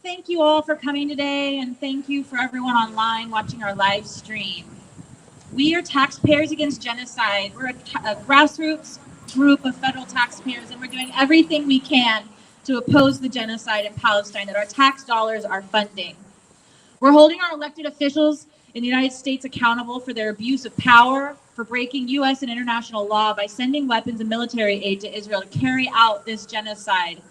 thank you all for coming today, and thank you for everyone online watching our live stream. We are Taxpayers Against Genocide. We're a grassroots group of federal taxpayers, and we're doing everything we can to oppose the genocide in Palestine that our tax dollars are funding. We're holding our elected officials in the United States accountable for their abuse of power, for breaking U.S. and international law by sending weapons and military aid to Israel to carry out this genocide.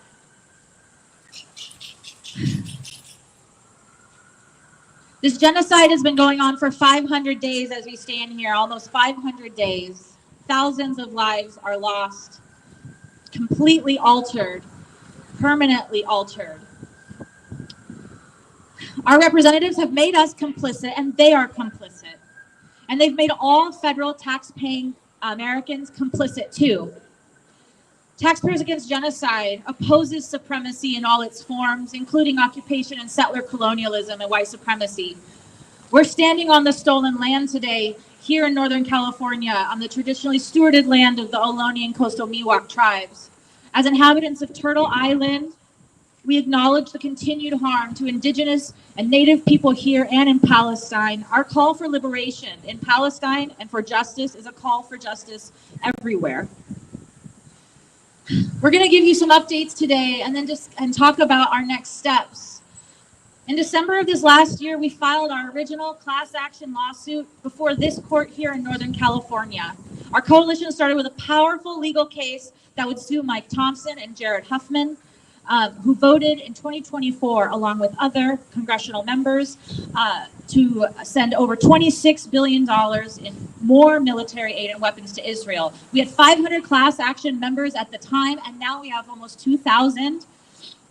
This genocide has been going on for 500 days as we stand here, almost 500 days. Thousands of lives are lost, completely altered, permanently altered. Our representatives have made us complicit, and they are complicit. And they've made all federal tax-paying Americans complicit too. Taxpayers Against Genocide opposes supremacy in all its forms, including occupation and settler colonialism and white supremacy. We're standing on the stolen land today here in Northern California on the traditionally stewarded land of the Ohlone and coastal Miwok tribes. As inhabitants of Turtle Island, we acknowledge the continued harm to indigenous and native people here and in Palestine. Our call for liberation in Palestine and for justice is a call for justice everywhere. We're going to give you some updates today and then talk about our next steps. In December of this last year, we filed our original class action lawsuit before this court here in Northern California. Our coalition started with a powerful legal case that would sue Mike Thompson and Jared Huffman, who voted in 2024, along with other congressional members, to send over $26 billion in more military aid and weapons to Israel. We had 500 class action members at the time, and now we have almost 2,000.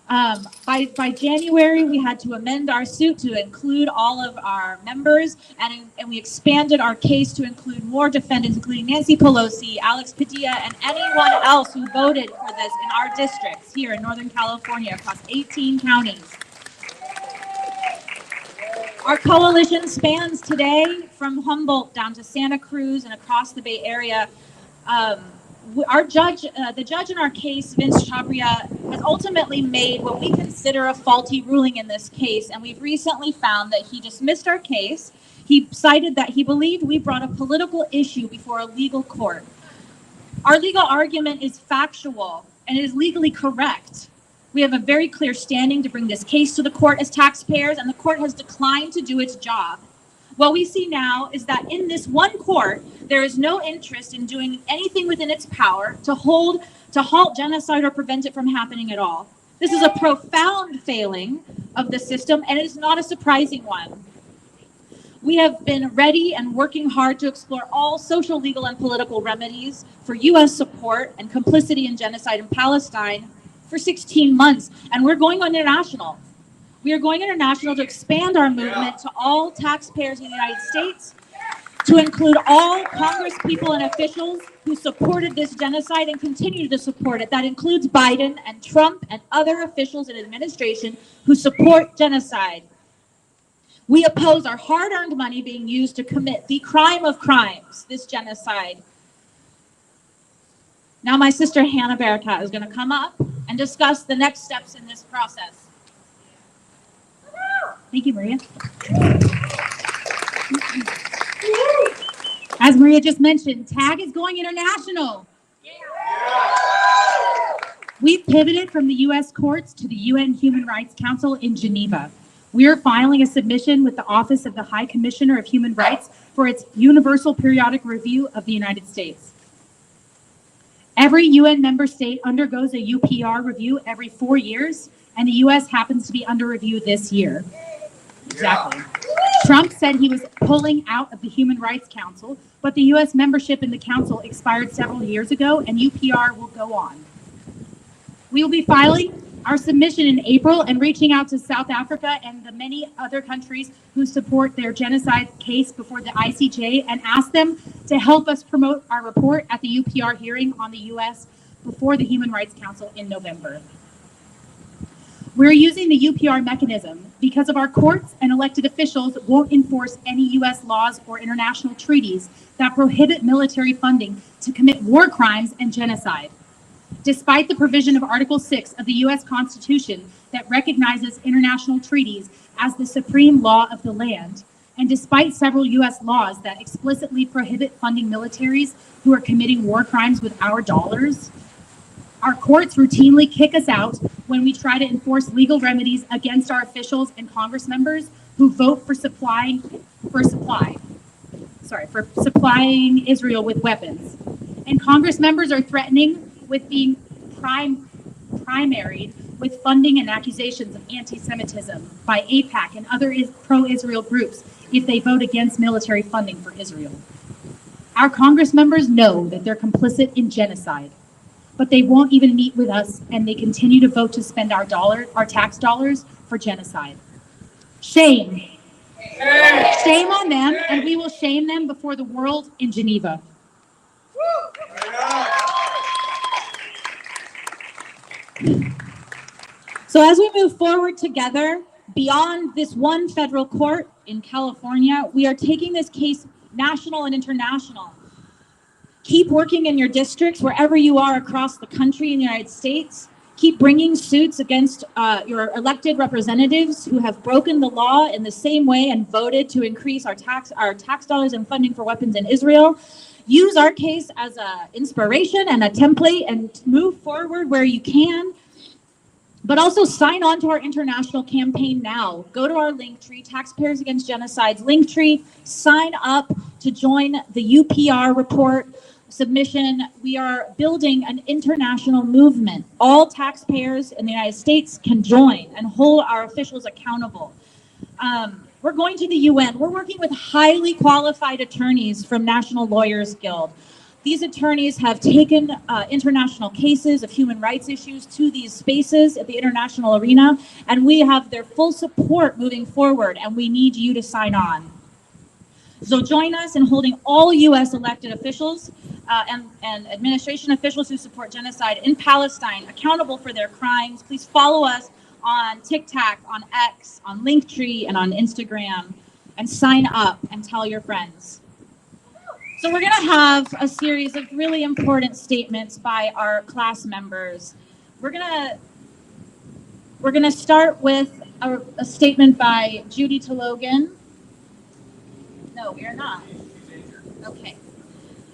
By January, we had to amend our suit to include all of our members, and we expanded our case to include more defendants, including Nancy Pelosi, Alex Padilla, and anyone else who voted for this in our districts here in Northern California across 18 counties. Our coalition spans today from Humboldt down to Santa Cruz and across the Bay Area. The judge in our case, Vince Chhabria, has ultimately made what we consider a faulty ruling in this case, and we've recently found that he dismissed our case. He cited that he believed we brought a political issue before a legal court. Our legal argument is factual, and it is legally correct. We have a very clear standing to bring this case to the court as taxpayers, and the court has declined to do its job. What we see now is that in this one court, there is no interest in doing anything within its power to halt genocide or prevent it from happening at all. This is a profound failing of the system, and it is not a surprising one. We have been ready and working hard to explore all social, legal, and political remedies for U.S. support and complicity in genocide in Palestine for 16 months, and we're going international. We are going international to expand our movement to all taxpayers in the United States, to include all congresspeople and officials who supported this genocide and continue to support it. That includes Biden and Trump and other officials in administration who support genocide. We oppose our hard-earned money being used to commit the crime of crimes, this genocide. Now my sister Hannah Barakat is going to come up and discuss the next steps in this process. Thank you, Maria. As Maria just mentioned, TAG is going international. We've pivoted from the U.S. courts to the UN Human Rights Council in Geneva. We are filing a submission with the Office of the High Commissioner of Human Rights for its Universal Periodic Review of the United States. Every UN member state undergoes a UPR review every 4 years, and the U.S. happens to be under review this year. Exactly. Trump said he was pulling out of the Human Rights Council, but the U.S. membership in the council expired several years ago, and UPR will go on. We will be filing our submission in April and reaching out to South Africa and the many other countries who support their genocide case before the ICJ and ask them to help us promote our report at the UPR hearing on the U.S. before the Human Rights Council in November. We're using the UPR mechanism because of our courts and elected officials won't enforce any U.S. laws or international treaties that prohibit military funding to commit war crimes and genocide. Despite the provision of Article 6 of the U.S. Constitution that recognizes international treaties as the supreme law of the land, and despite several U.S. laws that explicitly prohibit funding militaries who are committing war crimes with our dollars, our courts routinely kick us out when we try to enforce legal remedies against our officials and Congress members who vote for supplying Israel with weapons. And Congress members are threatening with being primaried with funding and accusations of anti-Semitism by AIPAC and other pro-Israel groups if they vote against military funding for Israel. Our Congress members know that they're complicit in genocide, but they won't even meet with us, and they continue to vote to spend our tax dollars for genocide. Shame. Shame on them, and we will shame them before the world in Geneva. So as we move forward together, beyond this one federal court in California, we are taking this case national and international. Keep working in your districts, wherever you are across the country in the United States. Keep bringing suits against your elected representatives who have broken the law in the same way and voted to increase our tax dollars and funding for weapons in Israel. Use our case as an inspiration and a template and move forward where you can. But also sign on to our international campaign now. Go to our link tree, Taxpayers Against Genocide's link tree. Sign up to join the UPR report submission. We are building an international movement. All taxpayers in the United States can join and hold our officials accountable. We're going to the UN. We're working with highly qualified attorneys from National Lawyers Guild. These attorneys have taken international cases of human rights issues to these spaces at the international arena, and we have their full support moving forward, and we need you to sign on. So join us in holding all U.S. elected officials and administration officials who support genocide in Palestine accountable for their crimes. Please follow us on TikTok, on X, on Linktree, and on Instagram, and sign up and tell your friends. So we're going to have a series of really important statements by our class members. We're going to start with a statement by Judy Tologan. No, we are not. Okay.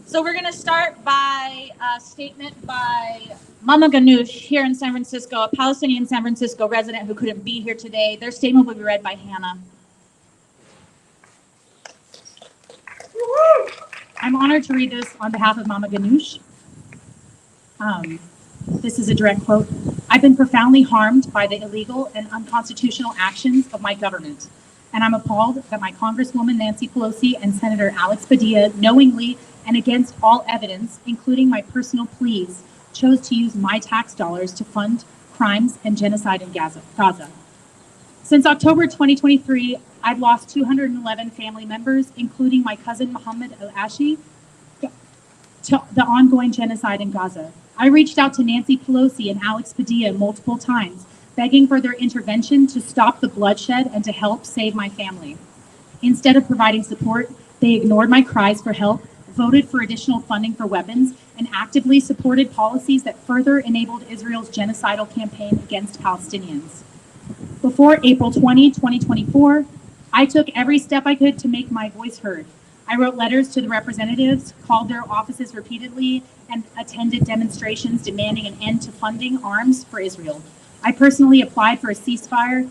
So we're going to start by a statement by Mama Ganoush here in San Francisco, a Palestinian San Francisco resident who couldn't be here today. Their statement will be read by Hannah. I'm honored to read this on behalf of Mama Ganoush. This is a direct quote. I've been profoundly harmed by the illegal and unconstitutional actions of my government, and I'm appalled that my Congresswoman Nancy Pelosi and Senator Alex Padilla knowingly and against all evidence, including my personal pleas, chose to use my tax dollars to fund crimes and genocide in Gaza. Since October 2023, I've lost 211 family members, including my cousin Mohammed El-Ashi, to the ongoing genocide in Gaza. I reached out to Nancy Pelosi and Alex Padilla multiple times, begging for their intervention to stop the bloodshed and to help save my family. Instead of providing support, they ignored my cries for help, voted for additional funding for weapons, and actively supported policies that further enabled Israel's genocidal campaign against Palestinians. Before April 20, 2024, I took every step I could to make my voice heard. I wrote letters to the representatives, called their offices repeatedly, and attended demonstrations demanding an end to funding arms for Israel. I personally appealed for a ceasefire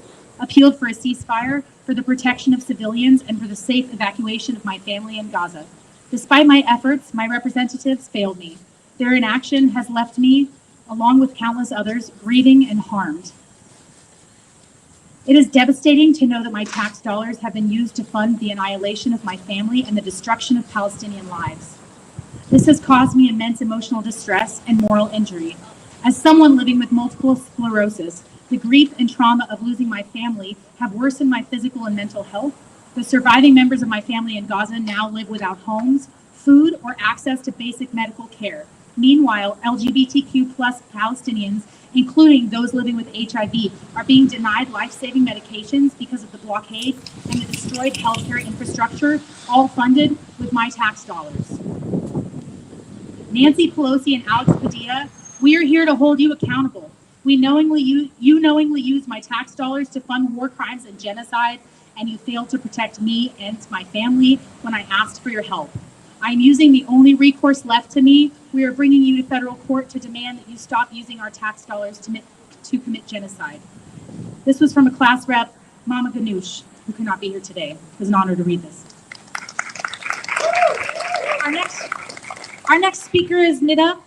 for the protection of civilians and for the safe evacuation of my family in Gaza. Despite my efforts, my representatives failed me. Their inaction has left me, along with countless others, grieving and harmed. It is devastating to know that my tax dollars have been used to fund the annihilation of my family and the destruction of Palestinian lives. This has caused me immense emotional distress and moral injury. As someone living with multiple sclerosis, the grief and trauma of losing my family have worsened my physical and mental health. The surviving members of my family in Gaza now live without homes, food, or access to basic medical care. Meanwhile, LGBTQ+ Palestinians, including those living with HIV, are being denied life-saving medications because of the blockade and the destroyed healthcare infrastructure, all funded with my tax dollars. Nancy Pelosi and Alex Padilla We are here to hold you accountable. You knowingly use my tax dollars to fund war crimes and genocide, and you failed to protect me and my family when I asked for your help. I am using the only recourse left to me. We are bringing you to federal court to demand that you stop using our tax dollars to commit genocide. This was from a class rep, Mama Ganoush, who could not be here today. It was an honor to read this. Our next speaker is Nida.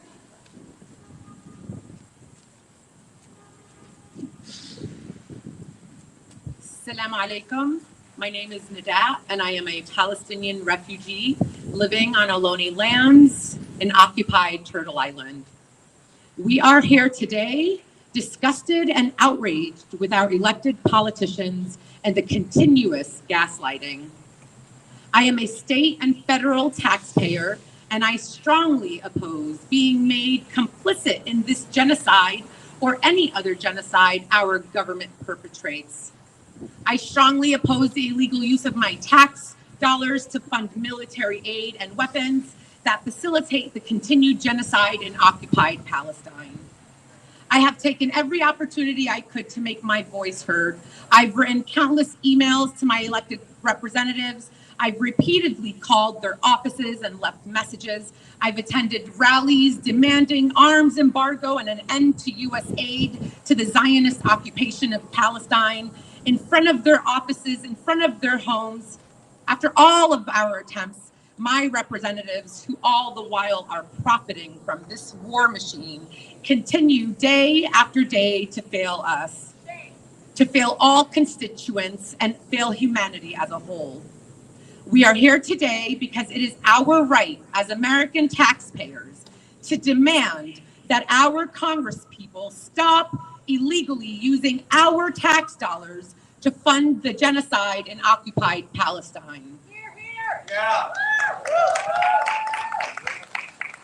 Assalamu alaikum. My name is Nida, and I am a Palestinian refugee living on Ohlone lands in occupied Turtle Island. We are here today disgusted and outraged with our elected politicians and the continuous gaslighting. I am a state and federal taxpayer, and I strongly oppose being made complicit in this genocide or any other genocide our government perpetrates. I strongly oppose the illegal use of my tax dollars to fund military aid and weapons that facilitate the continued genocide in occupied Palestine. I have taken every opportunity I could to make my voice heard. I've written countless emails to my elected representatives. I've repeatedly called their offices and left messages. I've attended rallies demanding arms embargo and an end to U.S. aid to the Zionist occupation of Palestine, in front of their offices, in front of their homes. After all of our attempts, my representatives, who all the while are profiting from this war machine, continue day after day to fail us, to fail all constituents and fail humanity as a whole. We are here today because it is our right as American taxpayers to demand that our congresspeople stop illegally using our tax dollars to fund the genocide in occupied Palestine. Yeah.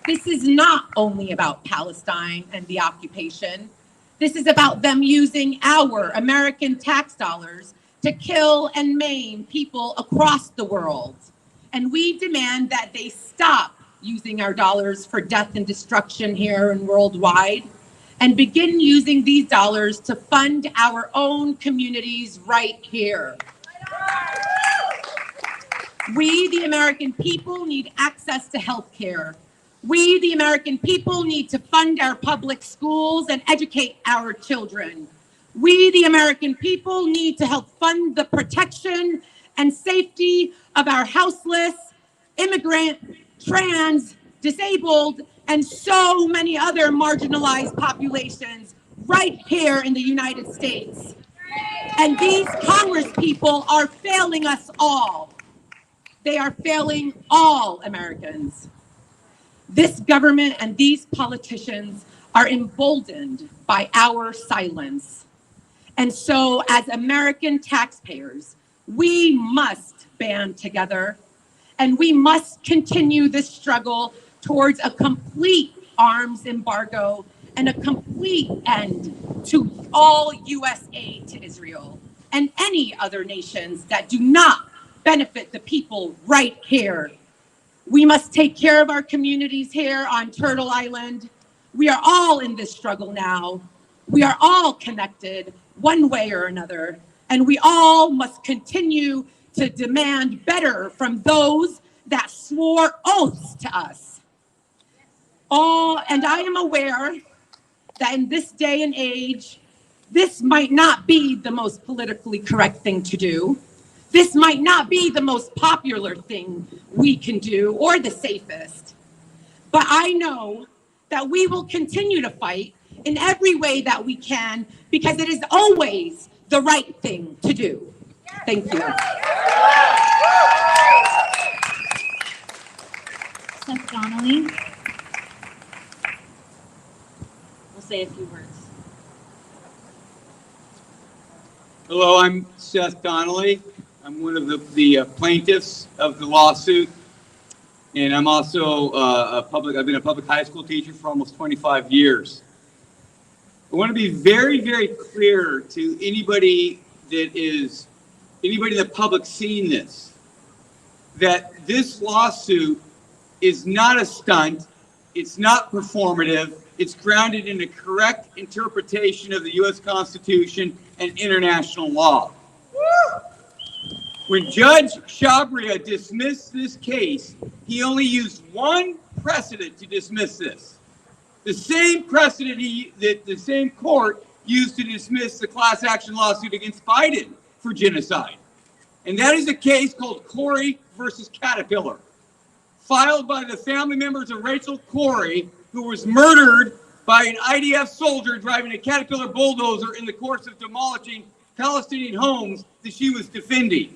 This is not only about Palestine and the occupation. This is about them using our American tax dollars to kill and maim people across the world. And we demand that they stop using our dollars for death and destruction here and worldwide, and begin using these dollars to fund our own communities right here. We, the American people, need access to health care. We, the American people, need to fund our public schools and educate our children. We, the American people, need to help fund the protection and safety of our houseless, immigrant, trans, disabled, and so many other marginalized populations right here in the United States. And these Congress people are failing us all. They are failing all Americans. This government and these politicians are emboldened by our silence. And so, as American taxpayers, we must band together, and we must continue this struggle towards a complete arms embargo and a complete end to all U.S. aid to Israel and any other nations that do not benefit the people right here. We must take care of our communities here on Turtle Island. We are all in this struggle now. We are all connected one way or another, and we all must continue to demand better from those that swore oaths to us. And I am aware that in this day and age, this might not be the most politically correct thing to do. This might not be the most popular thing we can do or the safest. But I know that we will continue to fight in every way that we can, because it is always the right thing to do. Thank you. Seth Donnelly will say a few words. Hello, I'm Seth Donnelly. I'm one of the plaintiffs of the lawsuit, and I'm also I've been a public high school teacher for almost 25 years. I want to be very, very clear to anybody in the public seeing this, that this lawsuit is not a stunt. It's not performative. It's grounded in a correct interpretation of the U.S. Constitution and international law. When Judge Chhabria dismissed this case, he only used one precedent to dismiss this. The same precedent that the same court used to dismiss the class action lawsuit against Biden for genocide. And that is a case called Corey versus Caterpillar, filed by the family members of Rachel Corey, who was murdered by an IDF soldier driving a Caterpillar bulldozer in the course of demolishing Palestinian homes that she was defending.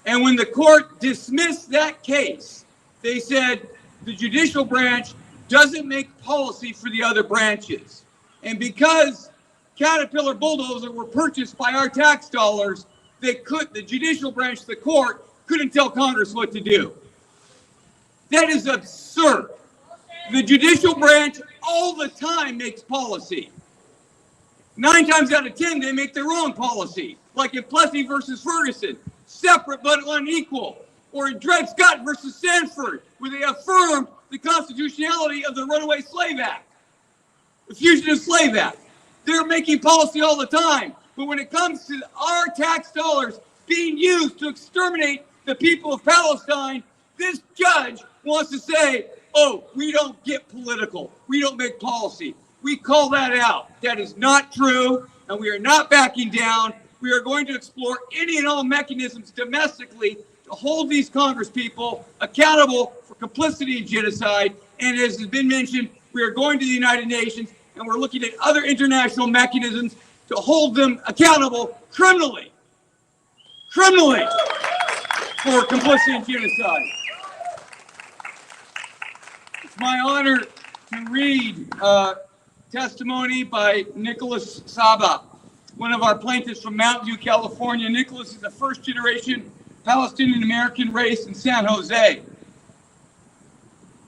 And when the court dismissed that case, they said the judicial branch doesn't make policy for the other branches. And because Caterpillar bulldozers were purchased by our tax dollars, the judicial branch, the court, couldn't tell Congress what to do. That is absurd. The judicial branch all the time makes policy. 9 times out of 10, they make their own policy, like in Plessy versus Ferguson, separate but unequal, or in Dred Scott versus Sanford, where they affirmed the constitutionality of the Runaway Slave Act, the Fugitive Slave Act. They're making policy all the time. But when it comes to our tax dollars being used to exterminate the people of Palestine, this judge wants to say, oh, we don't get political. We don't make policy. We call that out. That is not true, and we are not backing down. We are going to explore any and all mechanisms domestically to hold these Congress people accountable for complicity in genocide. And as has been mentioned, we are going to the United Nations, and we're looking at other international mechanisms to hold them accountable criminally for complicity in genocide. It's my honor to read testimony by Nicholas Saba, one of our plaintiffs from Mountain View, California. Nicholas is a first-generation Palestinian-American raised in San Jose.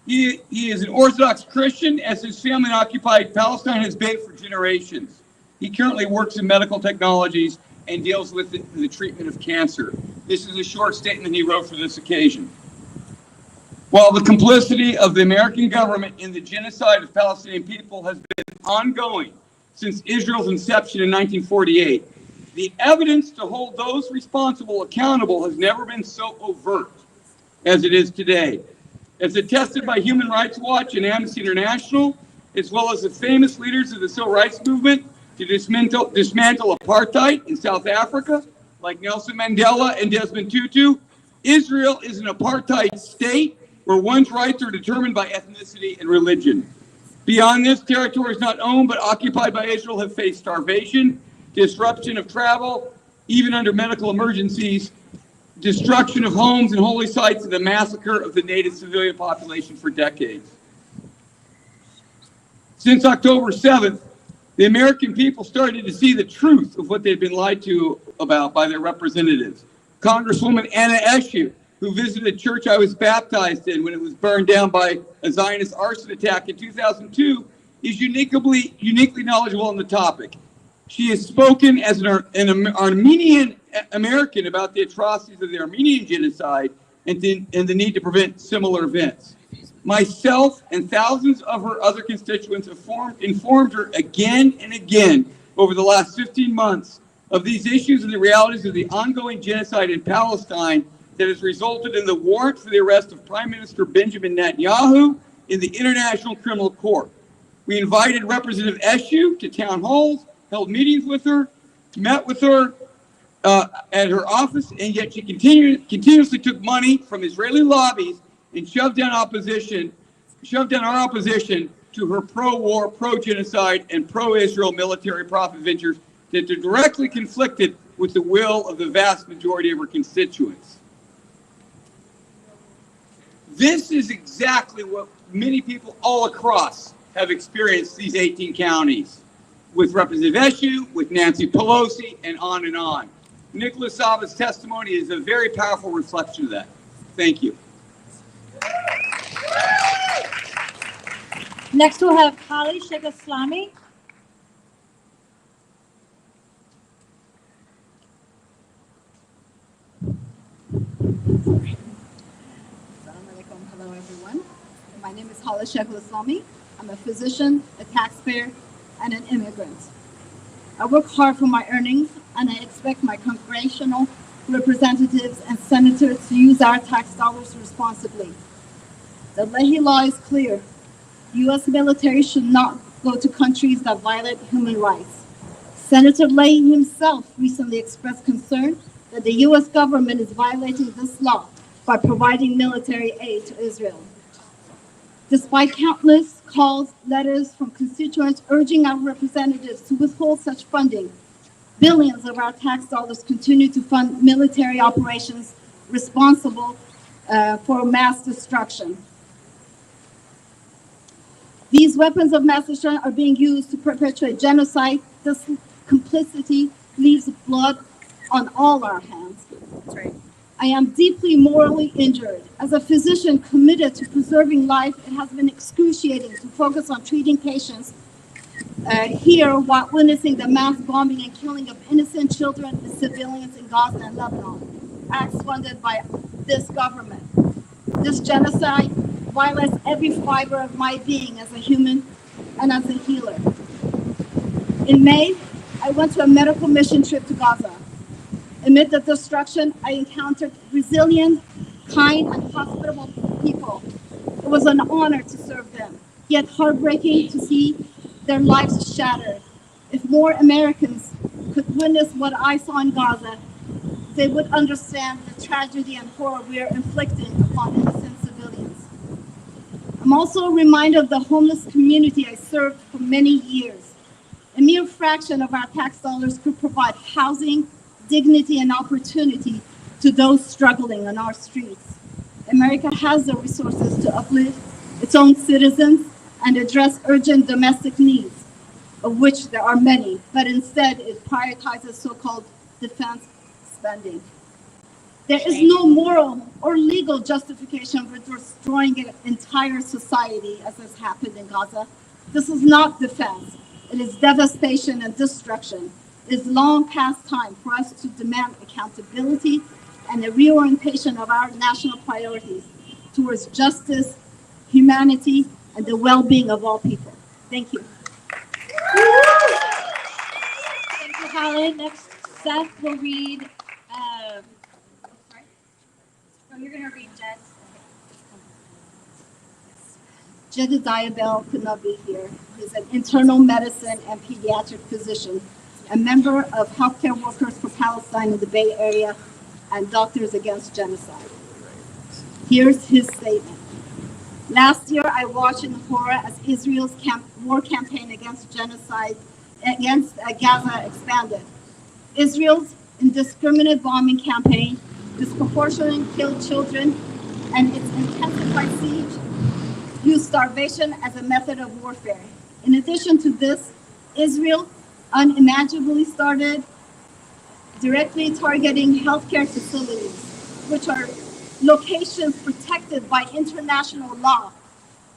He is an Orthodox Christian, as his family in occupied Palestine has been for generations. He currently works in medical technologies and deals with the treatment of cancer. This is a short statement he wrote for this occasion. While the complicity of the American government in the genocide of Palestinian people has been ongoing since Israel's inception in 1948, the evidence to hold those responsible accountable has never been so overt as it is today. As attested by Human Rights Watch and Amnesty International, as well as the famous leaders of the civil rights movement to dismantle apartheid in South Africa, like Nelson Mandela and Desmond Tutu, Israel is an apartheid state where one's rights are determined by ethnicity and religion. Beyond this, territories not owned but occupied by Israel have faced starvation, disruption of travel, even under medical emergencies, destruction of homes and holy sites, and the massacre of the native civilian population for decades. Since October 7th, the American people started to see the truth of what they'd been lied to about by their representatives. Congresswoman Anna Eshoo, who visited a church I was baptized in when it was burned down by a Zionist arson attack in 2002, is uniquely knowledgeable on the topic. She has spoken as an Armenian American about the atrocities of the Armenian genocide and the need to prevent similar events. Myself and thousands of her other constituents have informed her again and again over the last 15 months of these issues and the realities of the ongoing genocide in Palestine that has resulted in the warrant for the arrest of Prime Minister Benjamin Netanyahu in the International Criminal Court. We invited Representative Eshoo to town halls, held meetings with her, met with her at her office, and yet she continuously took money from Israeli lobbies and shoved down our opposition to her pro-war, pro-genocide, and pro-Israel military profit ventures that are directly conflicted with the will of the vast majority of her constituents. This is exactly what many people all across have experienced these 18 counties, with Representative Eshoo, with Nancy Pelosi, and on and on. Nicholas Saba's testimony is a very powerful reflection of that. Thank you. Next we'll have Kali Sheikh Islami. Hello, everyone. My name is Hala Sheikhul Islami. I'm a physician, a taxpayer, and an immigrant. I work hard for my earnings, and I expect my congressional representatives and senators to use our tax dollars responsibly. The Leahy law is clear. U.S. military should not go to countries that violate human rights. Senator Leahy himself recently expressed concern that the U.S. government is violating this law by providing military aid to Israel. Despite countless calls, letters from constituents urging our representatives to withhold such funding, billions of our tax dollars continue to fund military operations responsible for mass destruction. These weapons of mass destruction are being used to perpetuate genocide. This complicity leaves blood on all our hands. That's right. I am deeply morally injured. As a physician committed to preserving life, it has been excruciating to focus on treating patients here while witnessing the mass bombing and killing of innocent children and civilians in Gaza and Lebanon, acts funded by this government. This genocide violates every fiber of my being as a human and as a healer. In May, I went to a medical mission trip to Gaza. Amid the destruction, I encountered resilient, kind, and hospitable people. It was an honor to serve them, yet heartbreaking to see their lives shattered. If more Americans could witness what I saw in Gaza, they would understand the tragedy and horror we are inflicting upon innocent civilians. I'm also reminded of the homeless community I served for many years. A mere fraction of our tax dollars could provide housing, dignity, and opportunity to those struggling on our streets. America has the resources to uplift its own citizens and address urgent domestic needs, of which there are many, but instead it prioritizes so-called defense spending. There is no moral or legal justification for destroying an entire society as has happened in Gaza. This is not defense. It is devastation and destruction. It is long past time for us to demand accountability and a reorientation of our national priorities towards justice, humanity, and the well-being of all people. Thank you. Thank you, Helen. Next, Seth will read. Sorry? Oh, you're going to read Jed's. Jedediah Bell could not be here. He's an internal medicine and pediatric physician, a member of Healthcare Workers for Palestine in the Bay Area, and Doctors Against Genocide. Here's his statement. Last year, I watched in horror as Israel's war campaign against genocide against Gaza expanded. Israel's indiscriminate bombing campaign disproportionately killed children, and its intensified siege used starvation as a method of warfare. In addition to this, Israel unimaginably started directly targeting healthcare facilities, which are locations protected by international law.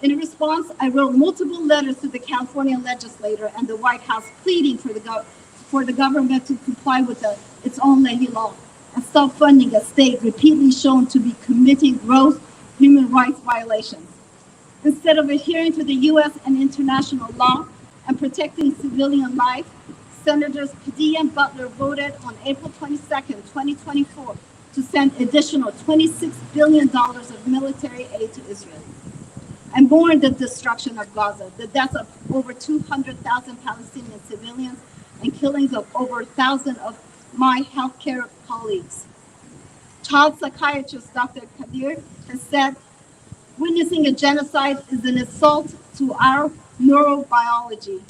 In response, I wrote multiple letters to the California legislature and the White House pleading for the government to comply with its own Leahy law and stop funding a state repeatedly shown to be committing gross human rights violations. Instead of adhering to the U.S. and international law and protecting civilian life, Senators Padilla and Butler voted on April 22nd, 2024, to send additional $26 billion of military aid to Israel. And mourn the destruction of Gaza, the deaths of over 200,000 Palestinian civilians, and killings of over 1,000 of my healthcare colleagues. Child psychiatrist Dr. Kadir has said, witnessing a genocide is an assault to our neurobiology.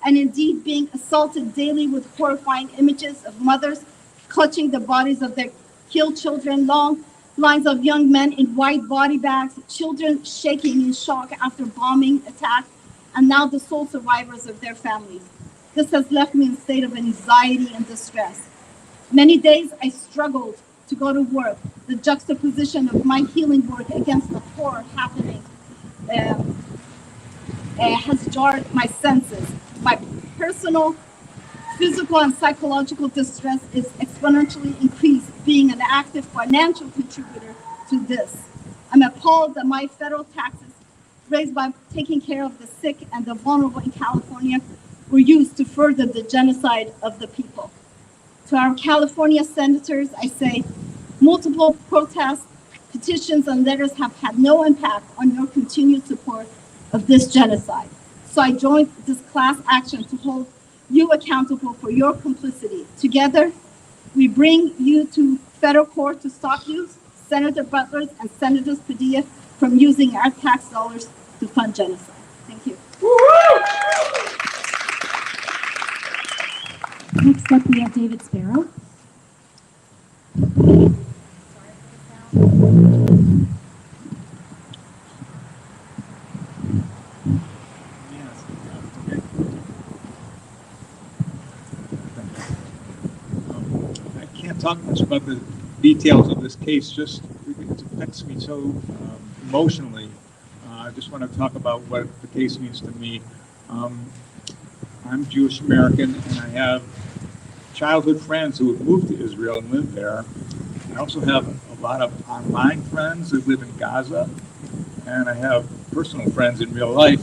And indeed, being assaulted daily with horrifying images of mothers clutching the bodies of their killed children, long lines of young men in white body bags, children shaking in shock after bombing attack, and now the sole survivors of their families. This has left me in a state of anxiety and distress. Many days I struggled to go to work. The juxtaposition of my healing work against the horror happening has jarred my senses. My personal, physical, and psychological distress is exponentially increased being an active financial contributor to this. I'm appalled that my federal taxes raised by taking care of the sick and the vulnerable in California were used to further the genocide of the people. To our California senators, I say, multiple protests, petitions, and letters have had no impact on your continued support of this genocide. So I joined this class action to hold you accountable for your complicity. Together, we bring you to federal court to stop you, Senator Butler and Senator Padilla, from using our tax dollars to fund genocide. Thank you. Next up, we have David Sparrow. I can't talk much about the details of this case, just it affects me so emotionally. I just want to talk about what the case means to me. I'm Jewish American, and I have childhood friends who have moved to Israel and live there. I also have a lot of online friends that live in Gaza, and I have personal friends in real life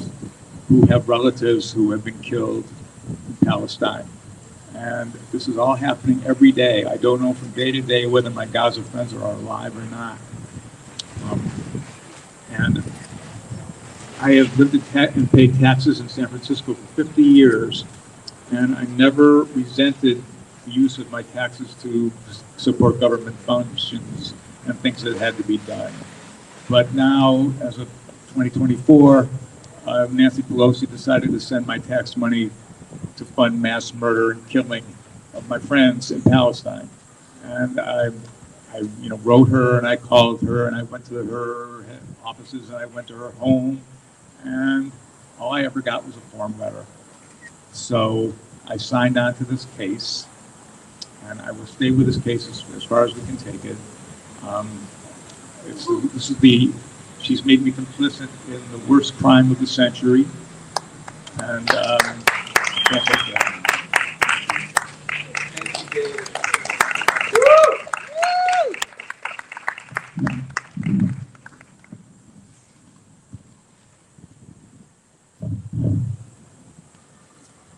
who have relatives who have been killed in Palestine. And this is all happening every day. I don't know from day to day whether my Gaza friends are alive or not. And I have lived and paid taxes in San Francisco for 50 years, and I never resented the use of my taxes to support government functions and things that had to be done. But now, as of 2024, Nancy Pelosi decided to send my tax money to fund mass murder and killing of my friends in Palestine. And I wrote her, and I called her, and I went to her offices, and I went to her home, and all I ever got was a form letter. So I signed on to this case, and I will stay with this case as far as we can take it. She's made me complicit in the worst crime of the century, and can't take that.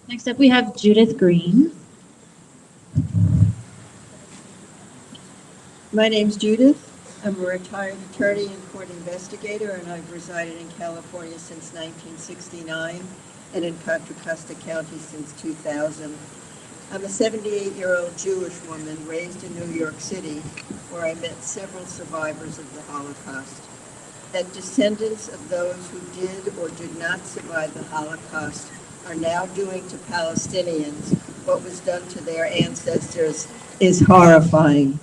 Next up, we have Judith Green. My name's Judith. I'm a retired attorney and court investigator, and I've resided in California since 1969 and in Contra Costa County since 2000. I'm a 78-year-old Jewish woman raised in New York City, where I met several survivors of the Holocaust. And descendants of those who did or did not survive the Holocaust are now doing to Palestinians what was done to their ancestors is horrifying.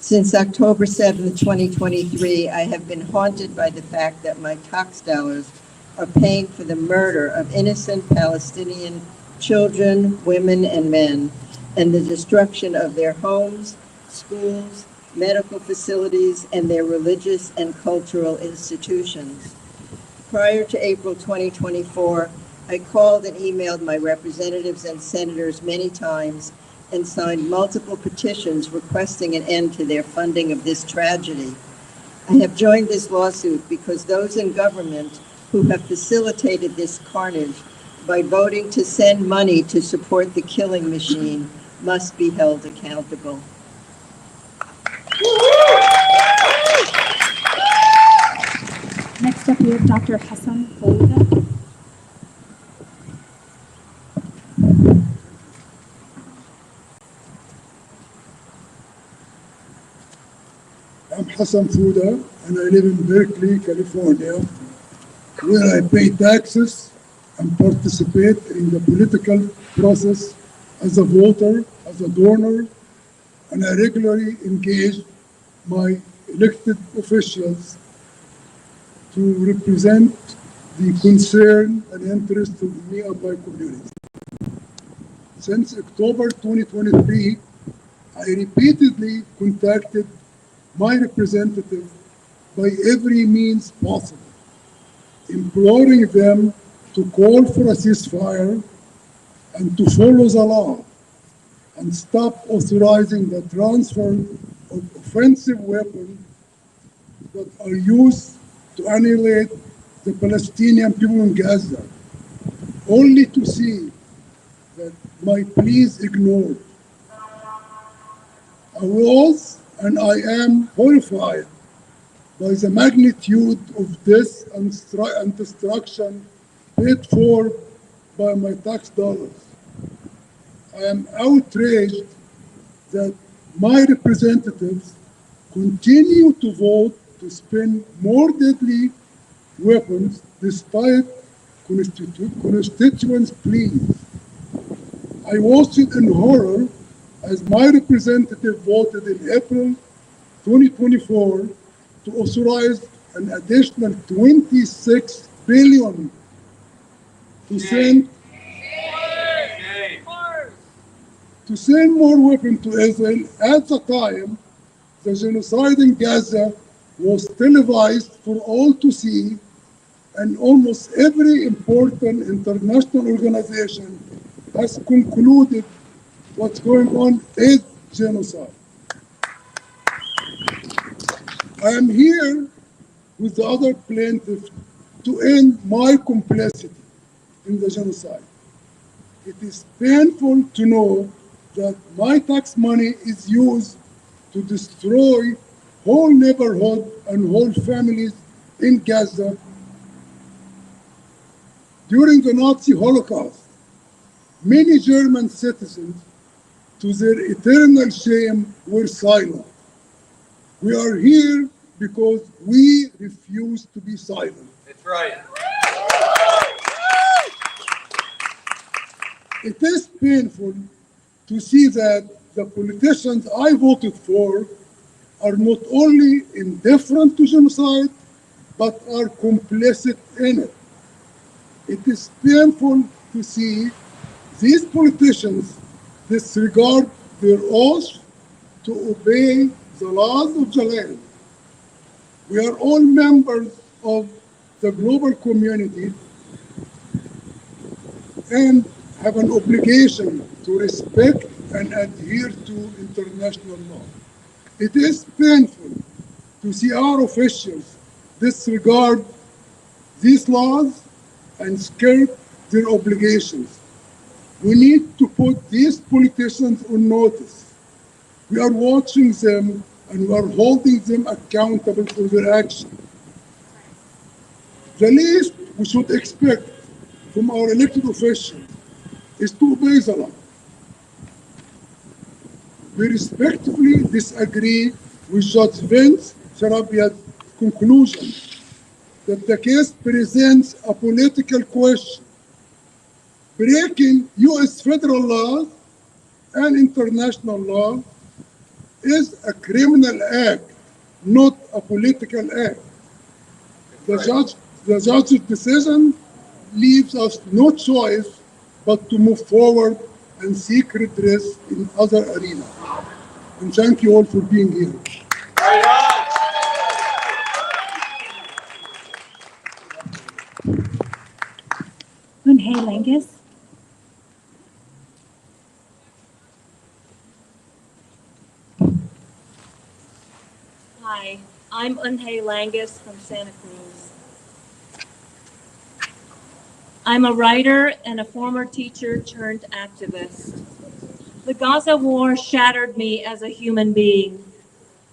Since October 7, 2023, I have been haunted by the fact that my tax dollars are paying for the murder of innocent Palestinian children, women, and men, and the destruction of their homes, schools, medical facilities, and their religious and cultural institutions. Prior to April 2024, I called and emailed my representatives and senators many times and signed multiple petitions requesting an end to their funding of this tragedy. I have joined this lawsuit because those in government who have facilitated this carnage by voting to send money to support the killing machine must be held accountable. Next up, we have Dr. Hassan Fouda. I'm Hassan Fouda, and I live in Berkeley, California, where I pay taxes and participate in the political process as a voter, as a donor, and I regularly engage my elected officials to represent the concern and interest of me and my community. Since October 2023, I repeatedly contacted my representative by every means possible, imploring them to call for a ceasefire and to follow the law and stop authorizing the transfer of offensive weapons that are used to annihilate the Palestinian people in Gaza, only to see that my pleas ignored. I was and I am horrified by the magnitude of this and destruction paid for by my tax dollars. I am outraged that my representatives continue to vote to spend more deadly weapons despite constituents' pleas. I watched in horror as my representative voted in April 2024 to authorize an additional $26 billion to send more weapons to Israel. At the time, the genocide in Gaza was televised for all to see, and almost every important international organization has concluded what's going on is genocide. I am here with the other plaintiffs to end my complicity in the genocide. It is painful to know that my tax money is used to destroy whole neighborhoods and whole families in Gaza. During the Nazi Holocaust, many German citizens, to their eternal shame, were silent. We are here because we refuse to be silent. That's right. It is painful to see that the politicians I voted for are not only indifferent to genocide, but are complicit in it. It is painful to see these politicians disregard their oath to obey the laws of the land. We are all members of the global community and have an obligation to respect and adhere to international law. It is painful to see our officials disregard these laws and skirt their obligations. We need to put these politicians on notice. We are watching them and we are holding them accountable for their actions. The least we should expect from our elected officials is to obey the law. We respectfully disagree with Judge Vince Chhabria's conclusion that the case presents a political question. Breaking U.S. federal laws and international law is a criminal act, not a political act. The judge's decision leaves us no choice but to move forward and seek redress in other arenas. And thank you all for being here. Unhei Langus. Hi, I'm Unhei Langus from Santa Cruz. I'm a writer and a former teacher turned activist. The Gaza war shattered me as a human being.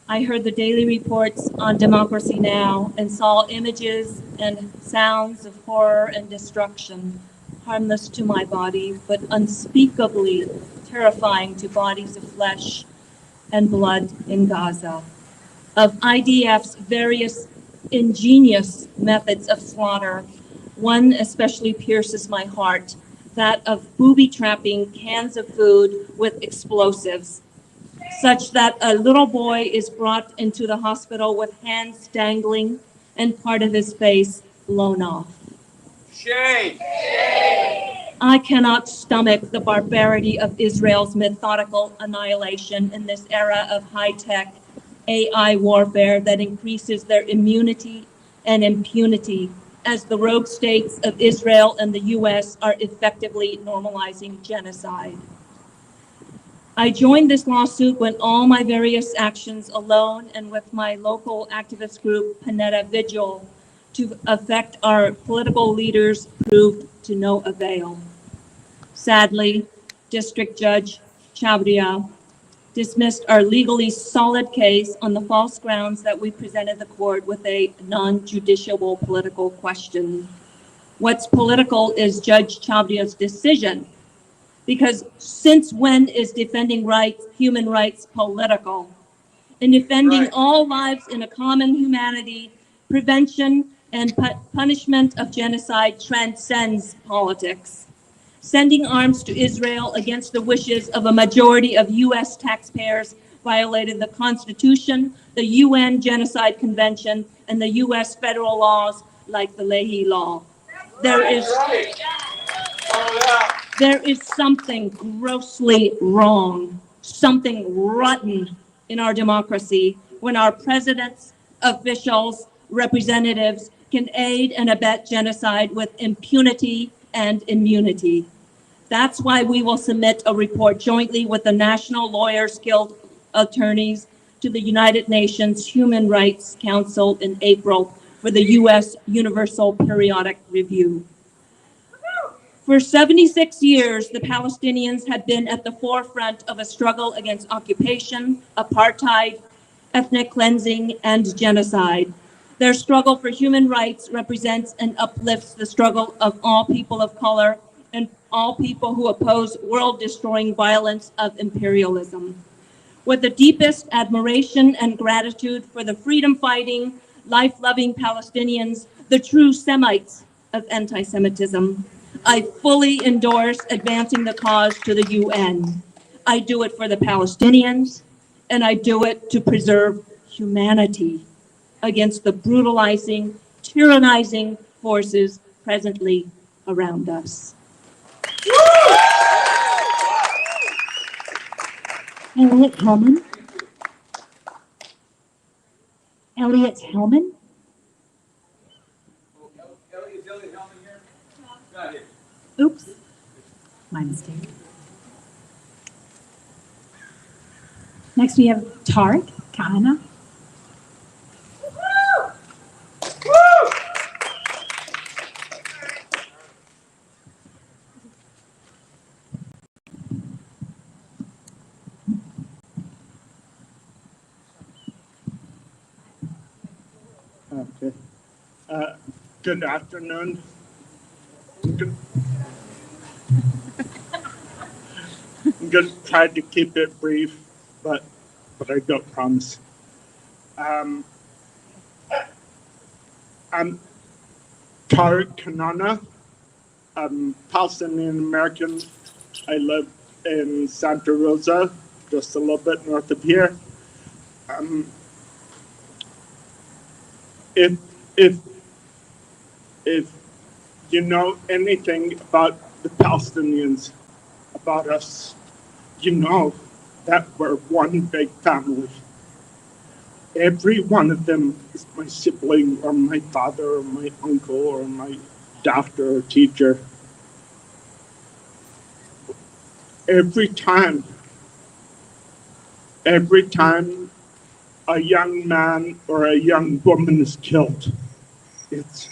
I heard the daily reports on Democracy Now! And saw images and sounds of horror and destruction, harmless to my body, but unspeakably terrifying to bodies of flesh and blood in Gaza, of IDF's various ingenious methods of slaughter. One especially pierces my heart, that of booby-trapping cans of food with explosives, such that a little boy is brought into the hospital with hands dangling and part of his face blown off. Shame! I cannot stomach the barbarity of Israel's methodical annihilation in this era of high-tech AI warfare that increases their immunity and impunity as the rogue states of Israel and the US are effectively normalizing genocide. I joined this lawsuit when all my various actions alone and with my local activist group, Panetta Vigil, to affect our political leaders proved to no avail. Sadly, District Judge Chhabria dismissed our legally solid case on the false grounds that we presented the court with a non-judiciable political question. What's political is Judge Chhabria's decision, because since when is defending rights, human rights, political? In defending all lives in a common humanity, prevention and punishment of genocide transcends politics. Sending arms to Israel against the wishes of a majority of U.S. taxpayers violated the Constitution, the UN Genocide Convention, and the U.S. federal laws like the Leahy Law. There is something grossly wrong, something rotten in our democracy when our presidents, officials, representatives can aid and abet genocide with impunity and immunity. That's why we will submit a report jointly with the National Lawyers Guild attorneys to the United Nations Human Rights Council in April for the U.S. Universal Periodic Review. For 76 years, the Palestinians had been at the forefront of a struggle against occupation, apartheid, ethnic cleansing, and genocide. Their struggle for human rights represents and uplifts the struggle of all people of color and all people who oppose world-destroying violence of imperialism. With the deepest admiration and gratitude for the freedom-fighting, life-loving Palestinians, the true Semites of anti-Semitism, I fully endorse advancing the cause to the UN. I do it for the Palestinians, and I do it to preserve humanity against the brutalizing, tyrannizing forces presently around us. Elliot Hellman. Elliot Hellman. Is Elliot Hellman here? Not here. Oops, my mistake. Next we have Tariq Kahana. Okay. Good afternoon. I'm going to try to keep it brief, but I don't promise. I'm Tariq Kanana. I'm Palestinian American. I live in Santa Rosa, just a little bit north of here. If you know anything about the Palestinians, about us, you know that we're one big family. Every one of them is my sibling or my father or my uncle or my doctor or teacher. Every time a young man or a young woman is killed, it's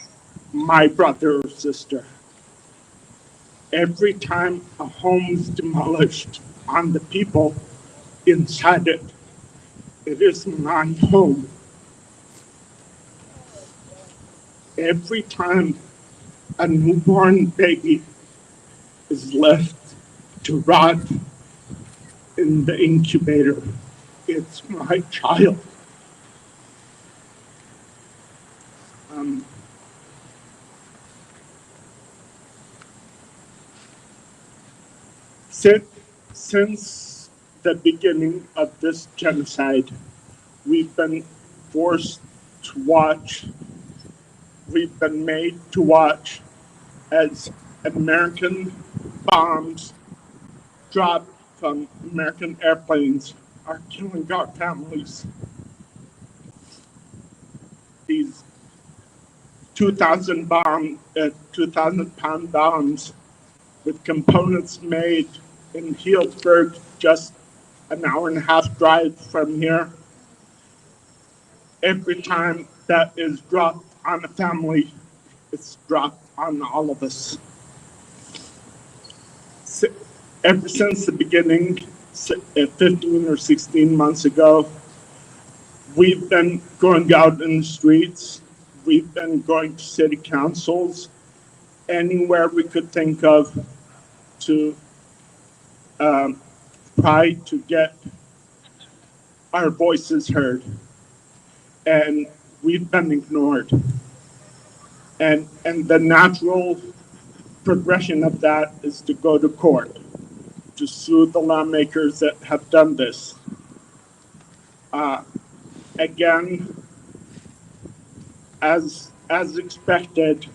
my brother or sister. Every time a home is demolished on the people inside it, it is my home. Every time a newborn baby is left to rot in the incubator, it's my child. Since the beginning of this genocide, we've been forced to watch, we've been made to watch as American bombs dropped from American airplanes are killing our families. These 2,000 pound bombs with components made in Healdsburg, just an hour and a half drive from here. Every time that is dropped on a family, it's dropped on all of us. Ever since the beginning, 15 or 16 months ago, we've been going out in the streets. We've been going to city councils, anywhere we could think of to try to get our voices heard. And we've been ignored. And the natural progression of that is to go to court, to sue the lawmakers that have done this. Again, as expected,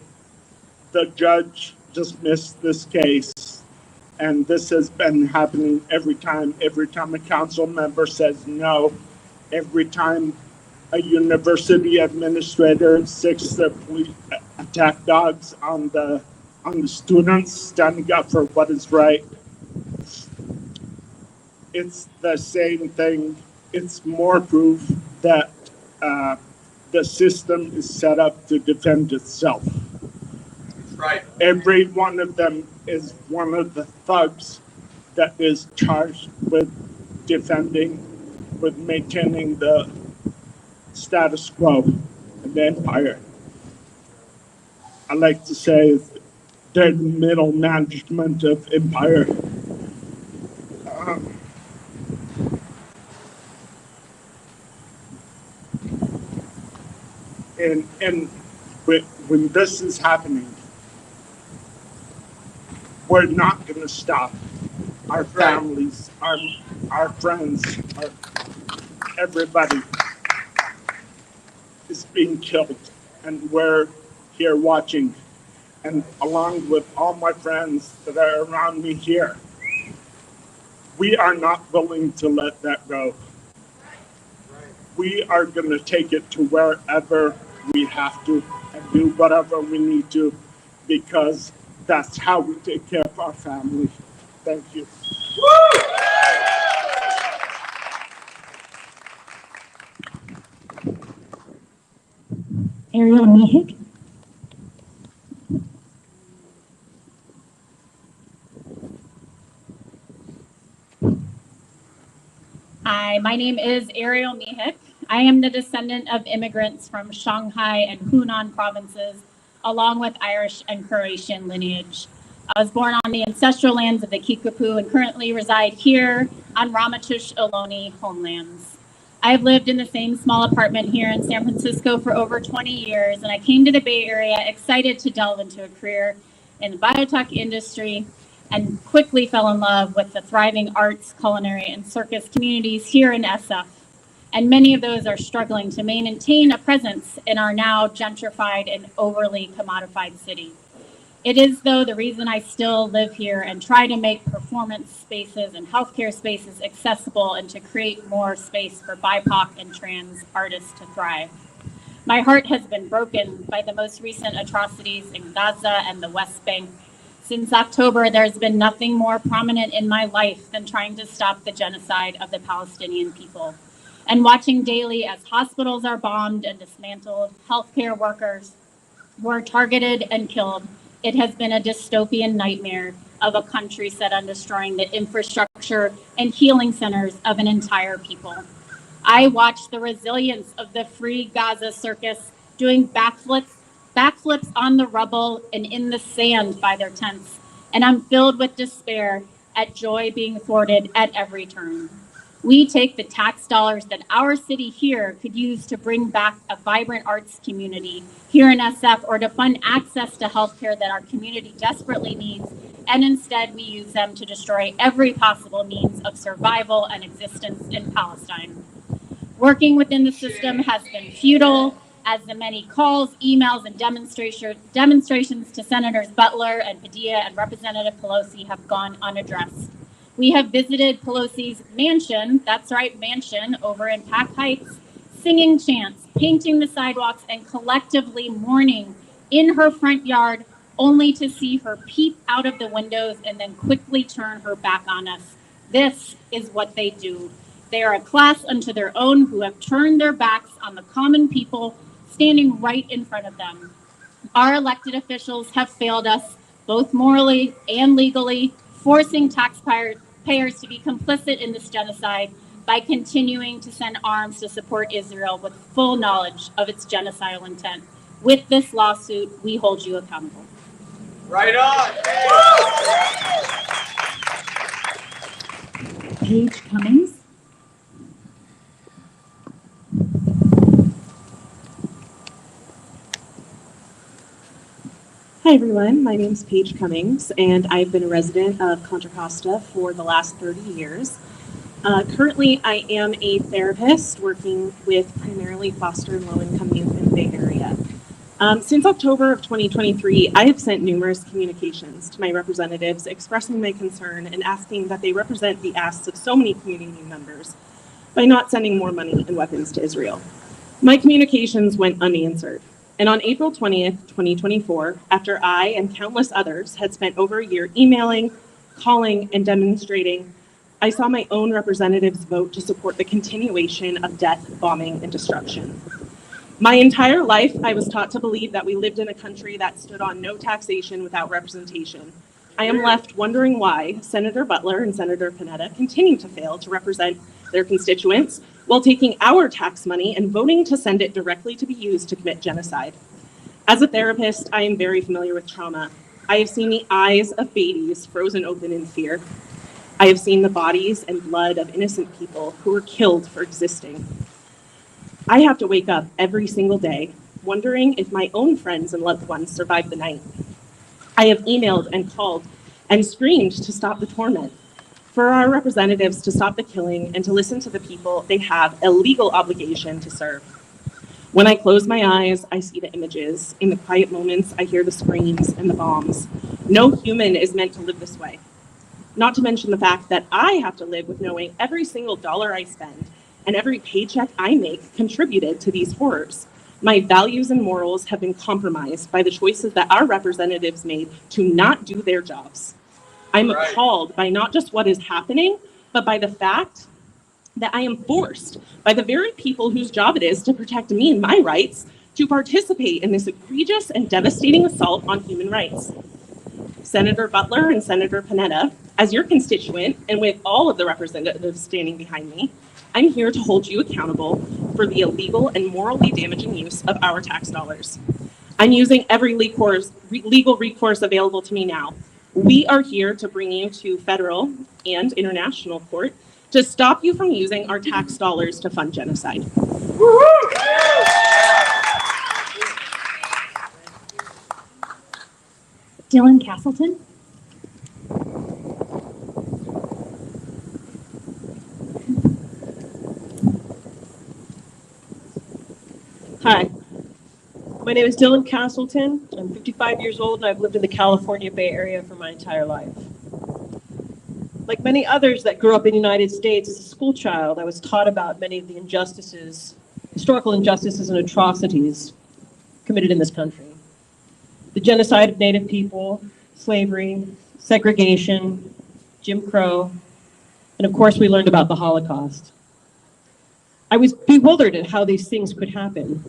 the judge dismissed this case, and this has been happening every time a council member says no, every time a university administrator sticks the police attack dogs on the students standing up for what is right. It's the same thing. It's more proof that the system is set up to defend itself. Right. Every one of them is one of the thugs that is charged with defending, with maintaining the status quo and the empire. I like to say they're the middle management of empire. And when this is happening, we're not going to stop. Our families, our friends, everybody is being killed, and we're here watching. And along with all my friends that are around me here, we are not willing to let that go. We are going to take it to wherever we have to and do whatever we need to, because that's how we take care of our family. Thank you. Ariel Mihik. Hi, my name is Ariel Mihik. I am the descendant of immigrants from Shanghai and Hunan provinces, along with Irish and Croatian lineage. I was born on the ancestral lands of the Kickapoo and currently reside here on Ramaytush Ohlone homelands. I've lived in the same small apartment here in San Francisco for over 20 years, and I came to the Bay Area excited to delve into a career in the biotech industry and quickly fell in love with the thriving arts, culinary, and circus communities here in SF. And many of those are struggling to maintain a presence in our now gentrified and overly commodified city. It is, though, the reason I still live here and try to make performance spaces and healthcare spaces accessible and to create more space for BIPOC and trans artists to thrive. My heart has been broken by the most recent atrocities in Gaza and the West Bank. Since October, there's been nothing more prominent in my life than trying to stop the genocide of the Palestinian people. And watching daily as hospitals are bombed and dismantled, healthcare workers were targeted and killed, it has been a dystopian nightmare of a country set on destroying the infrastructure and healing centers of an entire people. I watched the resilience of the Free Gaza Circus doing backflips on the rubble and in the sand by their tents, and I'm filled with despair at joy being thwarted at every turn. We take the tax dollars that our city here could use to bring back a vibrant arts community here in SF or to fund access to healthcare that our community desperately needs, and instead we use them to destroy every possible means of survival and existence in Palestine. Working within the system has been futile, as the many calls, emails, and demonstrations to Senators Butler and Padilla and Representative Pelosi have gone unaddressed. We have visited Pelosi's mansion, that's right, mansion, over in Pack Heights, singing chants, painting the sidewalks, and collectively mourning in her front yard, only to see her peep out of the windows and then quickly turn her back on us. This is what they do. They are a class unto their own who have turned their backs on the common people standing right in front of them. Our elected officials have failed us both morally and legally, forcing taxpayers to be complicit in this genocide by continuing to send arms to support Israel with full knowledge of its genocidal intent. With this lawsuit, we hold you accountable. Right on. Paige Cummings. Hi everyone, my name is Paige Cummings and I've been a resident of Contra Costa for the last 30 years. Currently, I am a therapist working with primarily foster and low-income youth in the Bay Area. Since October of 2023, I have sent numerous communications to my representatives expressing my concern and asking that they represent the asks of so many community members by not sending more money and weapons to Israel. My communications went unanswered. And on April 20th, 2024, after I and countless others had spent over a year emailing, calling, and demonstrating, I saw my own representatives vote to support the continuation of death, bombing, and destruction. My entire life, I was taught to believe that we lived in a country that stood on no taxation without representation. I am left wondering why Senator Butler and Senator Panetta continue to fail to represent their constituents while taking our tax money and voting to send it directly to be used to commit genocide. As a therapist, I am very familiar with trauma. I have seen the eyes of babies frozen open in fear. I have seen the bodies and blood of innocent people who were killed for existing. I have to wake up every single day wondering if my own friends and loved ones survived the night. I have emailed and called and screamed to stop the torment, for our representatives to stop the killing and to listen to the people they have a legal obligation to serve. When I close my eyes, I see the images. In the quiet moments, I hear the screams and the bombs. No human is meant to live this way. Not to mention the fact that I have to live with knowing every single dollar I spend and every paycheck I make contributed to these horrors. My values and morals have been compromised by the choices that our representatives made to not do their jobs. I'm appalled by not just what is happening, but by the fact that I am forced by the very people whose job it is to protect me and my rights to participate in this egregious and devastating assault on human rights. Senator Butler and Senator Panetta, as your constituent and with all of the representatives standing behind me, I'm here to hold you accountable for the illegal and morally damaging use of our tax dollars. I'm using every legal recourse available to me now. We are here to bring you to federal and international court to stop you from using our tax dollars to fund genocide. Dylan Castleton. Hi, my name is Dylan Castleton. I'm 55 years old and I've lived in the California Bay Area for my entire life. Like many others that grew up in the United States as a school child, I was taught about many of the injustices, historical injustices and atrocities committed in this country. The genocide of Native people, slavery, segregation, Jim Crow, and of course we learned about the Holocaust. I was bewildered at how these things could happen.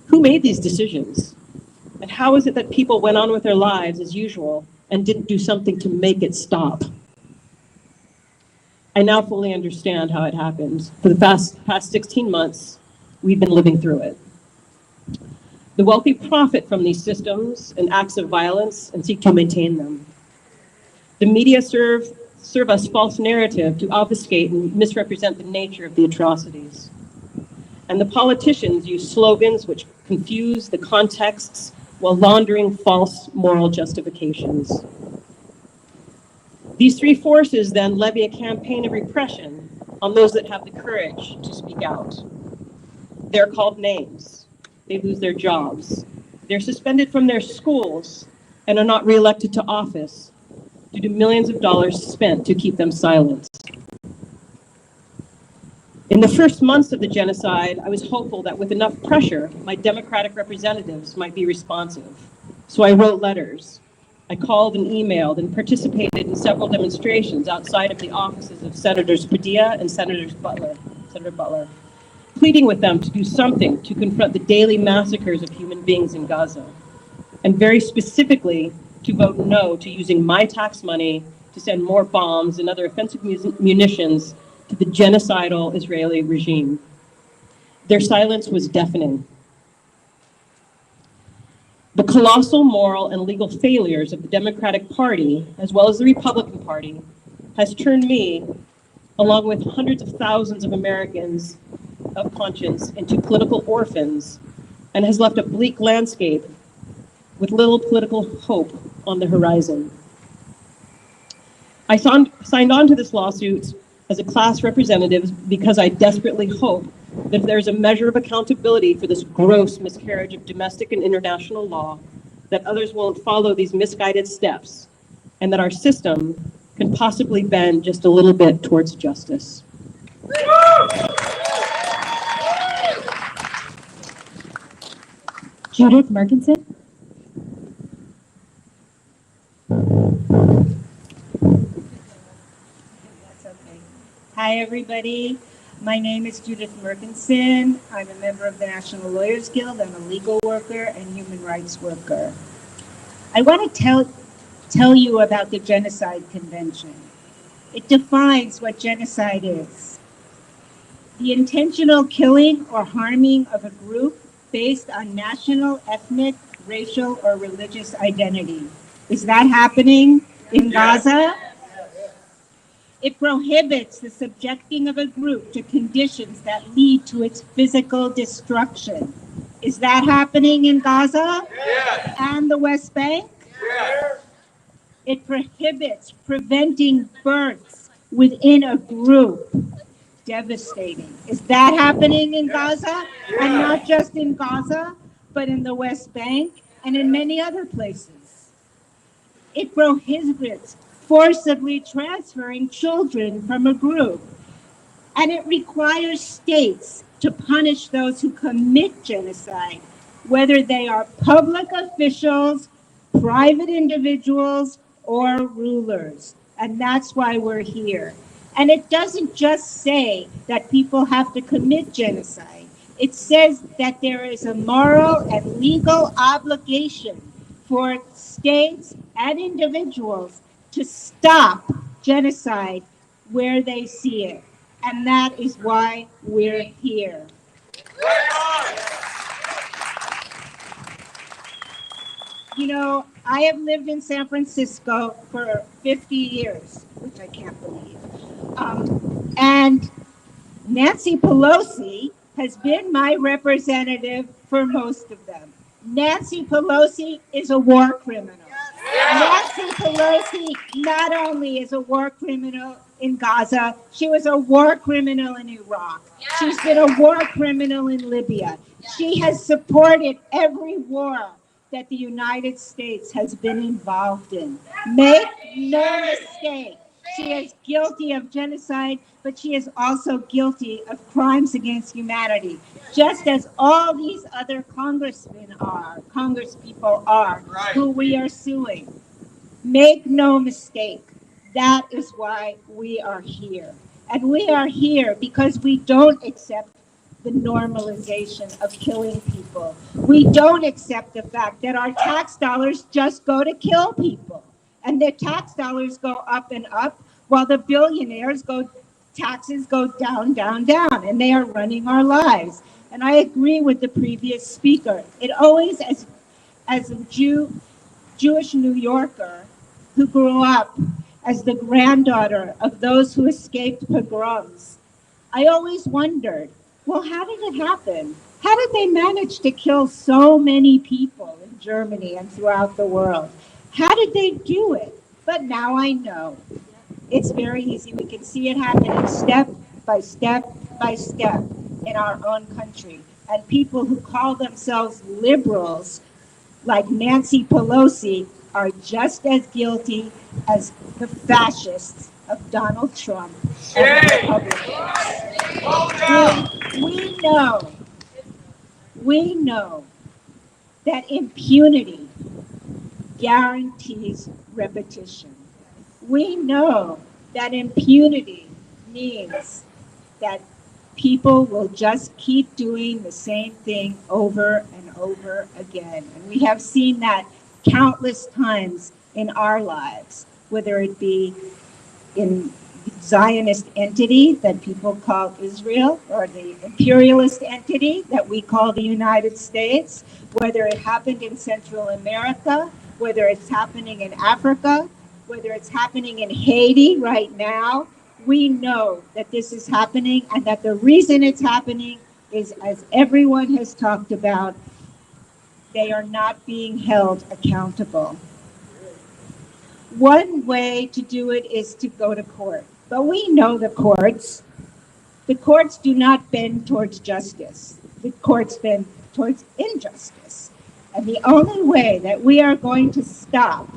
Who made these decisions? And how is it that people went on with their lives as usual and didn't do something to make it stop? I now fully understand how it happened. For the past 16 months, we've been living through it. The wealthy profit from these systems and acts of violence and seek to maintain them. The media serve us false narrative to obfuscate and misrepresent the nature of the atrocities. And the politicians use slogans which confuse the contexts while laundering false moral justifications. These three forces then levy a campaign of repression on those that have the courage to speak out. They're called names. They lose their jobs. They're suspended from their schools and are not reelected to office due to millions of dollars spent to keep them silent. In the first months of the genocide, I was hopeful that with enough pressure, my Democratic representatives might be responsive. So I wrote letters. I called and emailed and participated in several demonstrations outside of the offices of Senators Padilla and Senator Butler. pleading with them to do something to confront the daily massacres of human beings in Gaza, and very specifically to vote no to using my tax money to send more bombs and other offensive munitions to the genocidal Israeli regime. Their silence was deafening. The colossal moral and legal failures of the Democratic Party, as well as the Republican Party, has turned me, along with hundreds of thousands of Americans of conscience, into political orphans, and has left a bleak landscape with little political hope on the horizon. I signed on to this lawsuit as a class representative because I desperately hope that if there's a measure of accountability for this gross miscarriage of domestic and international law, that others won't follow these misguided steps, and that our system can possibly bend just a little bit towards justice. Judith Merkinson. That's okay. Hi, everybody. My name is Judith Merkinson. I'm a member of the National Lawyers Guild. I'm a legal worker and human rights worker. I want to tell you about the Genocide Convention. It defines what genocide is. The intentional killing or harming of a group based on national, ethnic, racial, or religious identity. Is that happening in Gaza? It prohibits the subjecting of a group to conditions that lead to its physical destruction. Is that happening in Gaza? Yes. And the West Bank? Yes. It prohibits preventing births within a group. Devastating. Is that happening in Gaza? Yes. And not just in Gaza, but in the West Bank and in many other places. It prohibits forcibly transferring children from a group. And it requires states to punish those who commit genocide, whether they are public officials, private individuals, or rulers. And that's why we're here. And it doesn't just say that people have to commit genocide. It says that there is a moral and legal obligation for states and individuals to stop genocide where they see it. And that is why we're here. You know, I have lived in San Francisco for 50 years, which I can't believe. And Nancy Pelosi has been my representative for most of them. Nancy Pelosi is a war criminal. Nancy Pelosi not only is a war criminal in Gaza, she was a war criminal in Iraq. She's been a war criminal in Libya. She has supported every war that the United States has been involved in. Make no mistake, she is guilty of genocide, but she is also guilty of crimes against humanity, just as all these other congresspeople are, who we are suing. Make no mistake, that is why we are here. And we are here because we don't accept the normalization of killing people. We don't accept the fact that our tax dollars just go to kill people. And their tax dollars go up and up, while the billionaires taxes go down, down, down, and they are running our lives. And I agree with the previous speaker. It always, as a Jewish New Yorker who grew up as the granddaughter of those who escaped pogroms, I always wondered, well, how did it happen? How did they manage to kill so many people in Germany and throughout the world? How did they do it? But now I know. It's very easy. We can see it happening step by step by step in our own country. And people who call themselves liberals, like Nancy Pelosi, are just as guilty as the fascists of Donald Trump and the Republicans. We know that impunity guarantees repetition. We know that impunity means that people will just keep doing the same thing over and over again. And we have seen that countless times in our lives, whether it be in Zionist entity that people call Israel, or the imperialist entity that we call the United States, whether it happened in Central America, whether it's happening in Africa, whether it's happening in Haiti right now. We know that this is happening, and that the reason it's happening is, as everyone has talked about, they are not being held accountable. One way to do it is to go to court. But we know the courts do not bend towards justice. The courts bend towards injustice. And the only way that we are going to stop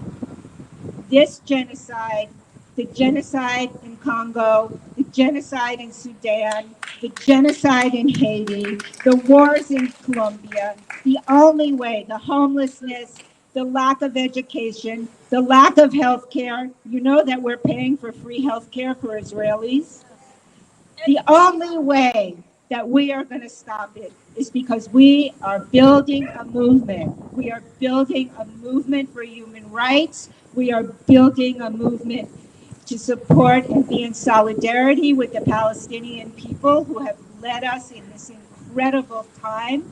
this genocide, the genocide in Congo, the genocide in Sudan, the genocide in Haiti, the wars in Colombia, the only way, the homelessness, the lack of education, the lack of health care. You know that we're paying for free health care for Israelis. The only way that we are going to stop it is because we are building a movement. We are building a movement for human rights. We are building a movement to support and be in solidarity with the Palestinian people who have led us in this incredible time.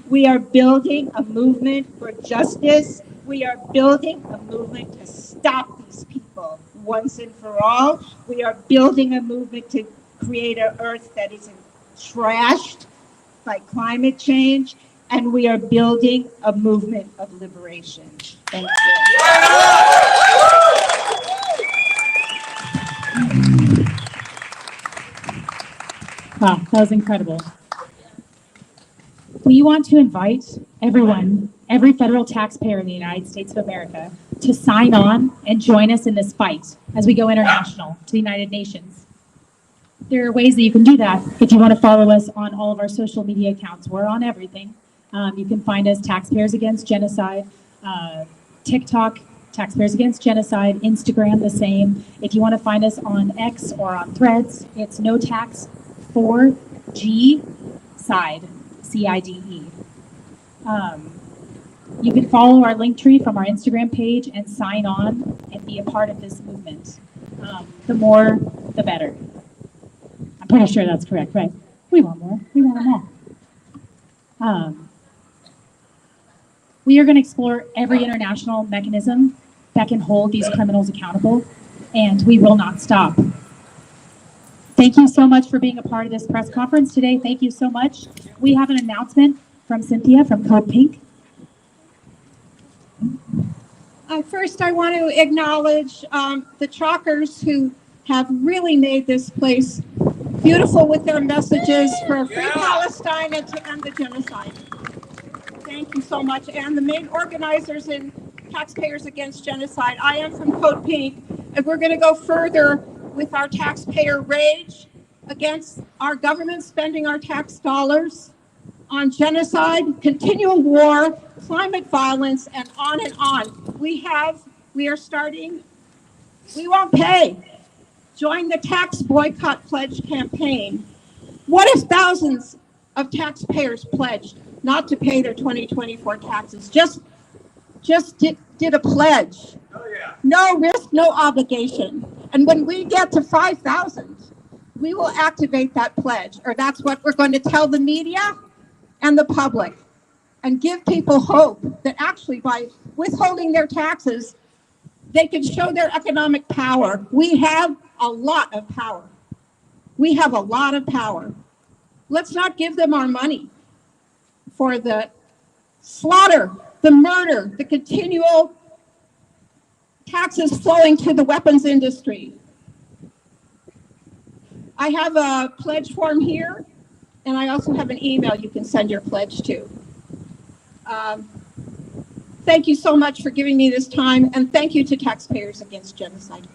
We are building a movement for justice. We are building a movement to stop these people once and for all. We are building a movement to create an earth that isn't trashed by climate change. And we are building a movement of liberation. Thank you. Wow, that was incredible. We want to invite everyone, every federal taxpayer in the United States of America, to sign on and join us in this fight as we go international to the United Nations. There are ways that you can do that. If you want to follow us on all of our social media accounts, we're on everything. You can find us Taxpayers Against Genocide, TikTok, Taxpayers Against Genocide, Instagram the same. If you want to find us on X or on Threads, it's No Tax 4G Side, CIDE. You can follow our link tree from our Instagram page and sign on and be a part of this movement. The more, the better. I'm pretty sure that's correct, right? We want more. We want them all. We are going to explore every international mechanism that can hold these criminals accountable, and we will not stop. Thank you so much for being a part of this press conference today. Thank you so much. We have an announcement from Cynthia from Code Pink. First, I want to acknowledge the truckers who have really made this place beautiful with their messages for free Palestine and to end the genocide. Thank you so much. And the main organizers in Taxpayers Against Genocide. I am from Code Pink, and we're going to go further with our taxpayer rage against our government spending our tax dollars on genocide, continual war, climate violence, and on and on. We are starting, we won't pay. Join the tax boycott pledge campaign. What if thousands of taxpayers pledged not to pay their 2024 taxes? Just did a pledge. Oh, yeah. No risk, no obligation. And when we get to 5,000, we will activate that pledge, or that's what we're going to tell the media and the public, and give people hope that actually by withholding their taxes, they can show their economic power. We have a lot of power. We have a lot of power. Let's not give them our money for the slaughter, the murder, the continual taxes flowing to the weapons industry. I have a pledge form here, and I also have an email you can send your pledge to. Thank you so much for giving me this time, and thank you to Taxpayers Against Genocide.